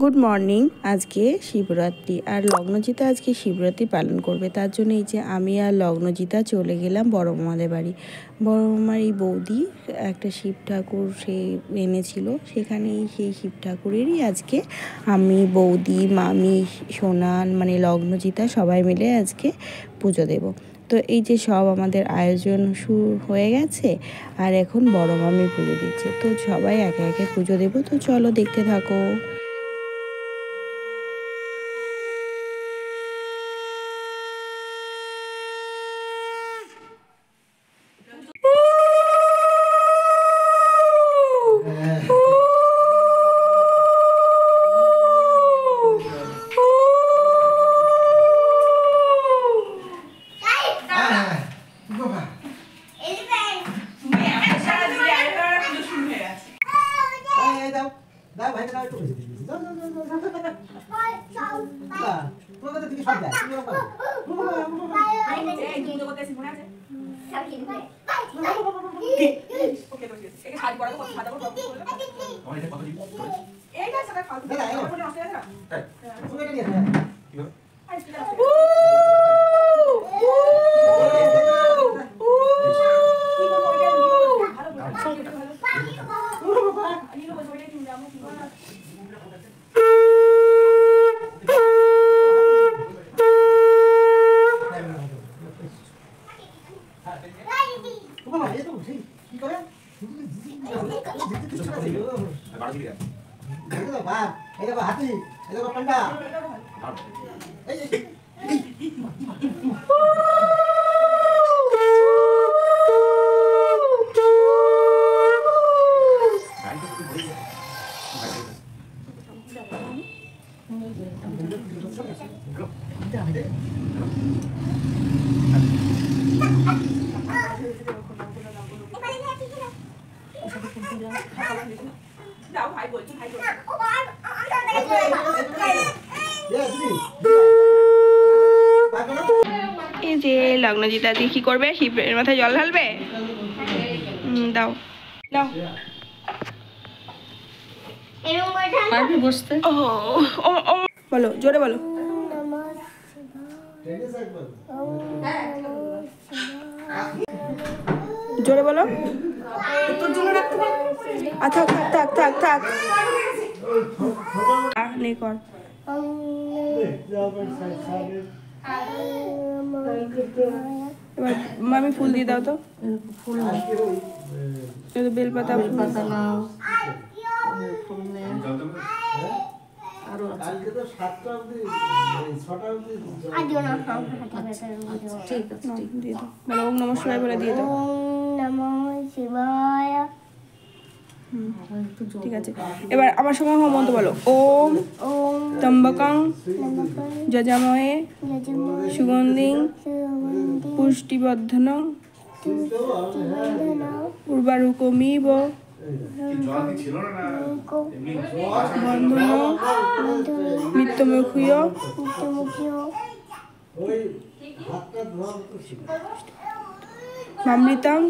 Good morning. আজকে শিবরাত্রি আর লগ্নজিতা আজকে শিবরাত্রি পালন করবে, তার জন্য এই যে আমি আর লগ্নজিতা চলে গেলাম বড় মামাদের বাড়ি। বড় মামার এই বৌদি একটা শিব ঠাকুর সে এনেছিল, সেখানেই সেই শিব ঠাকুরেরই আজকে আমি, বৌদি, মামি, সোনান মানে লগ্নজিতা সবাই মিলে আজকে পুজো দেব। তো এই যে সব আমাদের আয়োজন শুরু হয়ে গেছে আর এখন বড় মামি পুজো দিচ্ছে, তো সবাই একে একে পুজো দেবো। তো চলো দেখতে থাকো। এই যে লগ্নজিতা আজকে কি করবে? শিবের মাথায় জল ঢালবে। দাও দাও। বসতে বলো, জোরে বলো। জোরে বলো। থাক থাক থাক থাক নে কর। এবার মামি ফুল দিয়ে দাও তো। ফুল বেলপাতা নাও। ওম নমঃ শিবায় বলে দিয়ে দাও। ঠিক আছে, এবার আমার সঙ্গে মন্ত্র বলো। ওম ত্র্যম্বকং যজামহে সুগন্ধিং পুষ্টিবর্ধনং উর্বারুকমিব বন্ধন মৃত্যুমুখীয় অমৃতং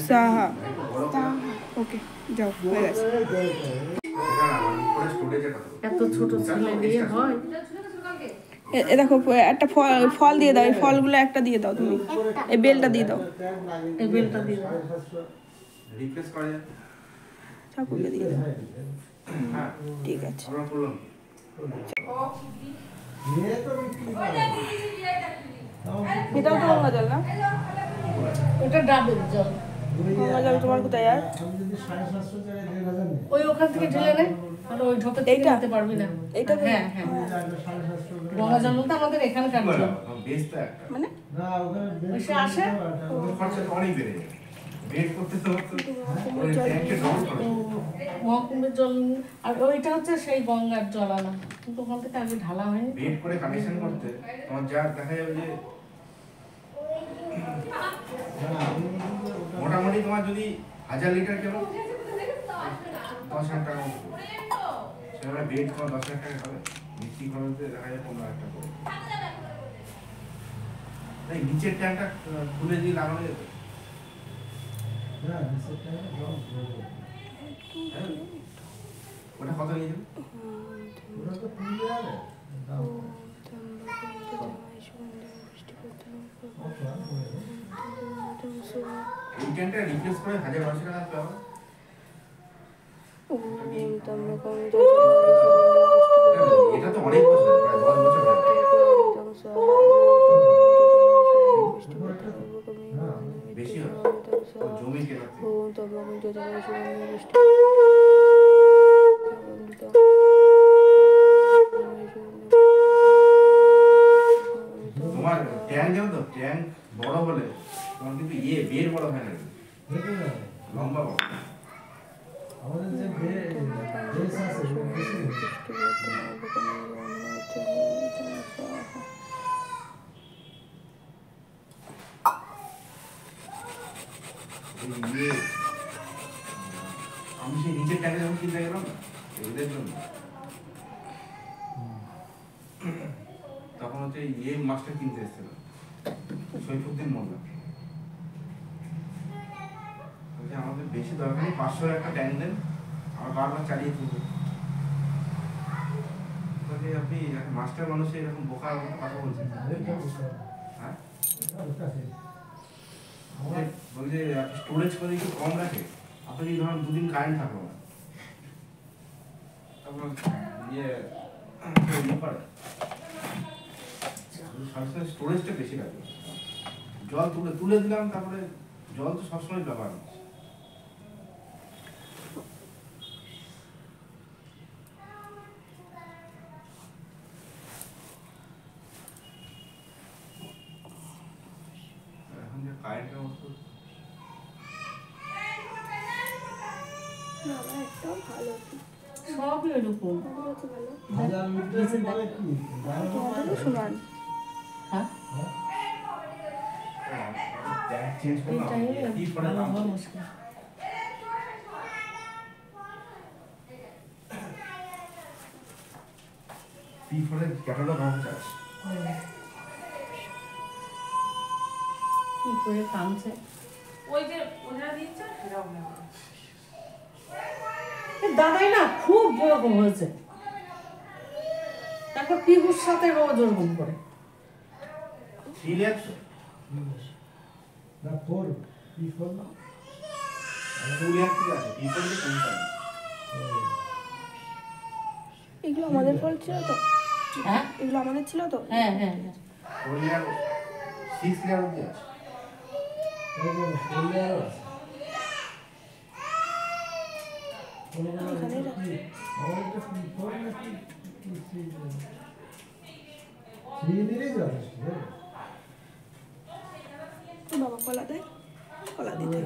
সাহা। ওকে যাও, হয়ে গেছে। এত ছোট ছেলে দিয়ে হয়? দেখো একটা ফল দিয়ে দাও, এই ফলগুলো একটা দিয়ে দাও তুমি, এই বেলটা দিয়ে দাও, এই বেলটা দিয়ে দাও, ঠাকুরকে দিয়ে দাও। ঠিক আছে, এটাও তো গঙ্গা জল না? ওটা ডাবের জল। গঙ্গা জল তোমার কোথায়? আর ওই ওখান থেকে ঢেলে নে, আর ওই ঢোকে থেকে নিতে পারবি না। এইটা? হ্যাঁ হ্যাঁ, গঙ্গা জল তো আমাদের এখানে কাটছে মানে এসে আসে অনেক বেড়ে যায়। মহাকুম্ভের জল। আর ওইটা হচ্ছে সেই গঙ্গার জল আনা, কিন্তু ওখান থেকে আগে ঢালা হয়নি। বেড করে কানেকশন করতে তোমার যা দেখা যাবে যে মোটামুটি তোমার যদি 1000 লিটার কেন 10,000 টাকা সেটা বেড তোমার 10,000 টাকা হবে, মিস্ত্রি খরচে দেখা যায় 15,000 টাকা করে। এই নিচের ট্যাঙ্কটা খুলে দিয়ে লাগানো যেত। ওটা কত নিয়ে যাবে? এই ট্রেনটা রিপ্লেস করে 1200 টাকা পাবো। এটা তো অনেক বছর, প্রায় 10 বছর হয়ে গেছে। বেশি হয় তো জমি কেনার থেকে। তোমার ট্যাঙ্ক জানো তো, ট্যাঙ্ক বড় বলে তোমার কিন্তু বের বড় হয় না, লম্বা বড়। আমাদের যে বেশ আছে আমি সেই নিচের ট্যাঙ্কে যখন কিনতে গেলাম না এদের জন্য, তখন হচ্ছে মাছটা কিনতে এসেছিল সৈফুদ্দিন মোল্লা। আমাদের বেশি দরকার নেই, 500 একটা ট্যাঙ্ক দেন, আমার বারবার চালিয়ে তুলবো। আপনি মাস্টার মানুষ এরকম বোকার মতো কথা বলছেন। হ্যাঁ বলছে স্টোরেজ করে একটু কম রাখে, আপনি যদি ধরুন 2 দিন কারেন্ট থাকলো না, তারপর করে সবসময় স্টোরেজটা বেশি রাখবে। জল তুলে দিলাম, তারপরে জল তো সবসময় ব্যবহার হচ্ছে। এখন যে কারেন্টের অবস্থা সবই এরকম। হাজার মিটারের পরে কি সমান হ্যাঁ ট্যাঙ্ক চেঞ্জ করলাম, কি করে দাম P4 এর ক্যাটালগ আমার কাছে আছে। কি করে কামছে ওই যে ওরা দিয়েছে সেটাও নেওয়া। দাদাই না খুব বড় হয়েছে, তারপর পিহুর সাথে রোজ ওরকম করে 3 লাখ না ফোর কি ফোর না 2 লাখ কি আছে P4 এর কোম্পানি। এগুলো আমাদের ফল ছিল তো, হ্যাঁ এগুলো আমাদের ছিল তো। হ্যাঁ হ্যাঁ হ্যাঁ 4 লাখ 6 লাখ অবধি আছে। বাবা কলা দেয়, কলা দিতে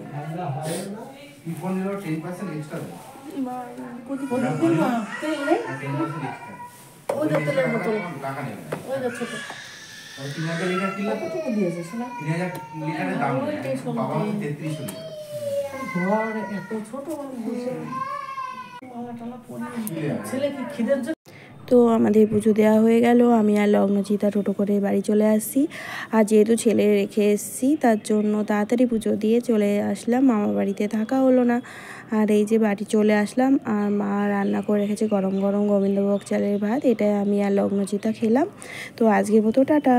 P4 নিলেও 10% এক্সট্রা দেয়। প্রতিদিন তেলে 10% এক্সট্রা। ওই যে তেলের বোতল টাকা নেবে না। ওই যে ছোট 3000 লিটার কিনলে কত থেকে দিয়েছে শোনা 3000 লিটারের দাম নেয়। ওইটাই শুনতে। বাবা 3300 লিটার। ঘর এত ছোট মানুষ বসে মালা টালা পরিয়ে ছেলে কি খিদের জন্য। তো আমাদের পুজো দেওয়া হয়ে গেল, আমি আর লগ্নজিতা টোটো করে বাড়ি চলে আসছি। আর যেহেতু ছেলে রেখে এসেছি তার জন্য তাড়াতাড়ি পুজো দিয়ে চলে আসলাম, মামা বাড়িতে থাকা হলো না। আর এই যে বাড়ি চলে আসলাম, আর মা রান্না করে রেখেছে গরম গরম গোবিন্দভোগ চালের ভাত, এটাই আমি আর লগ্নজিতা খেলাম। তো আজকের মতো টাটা।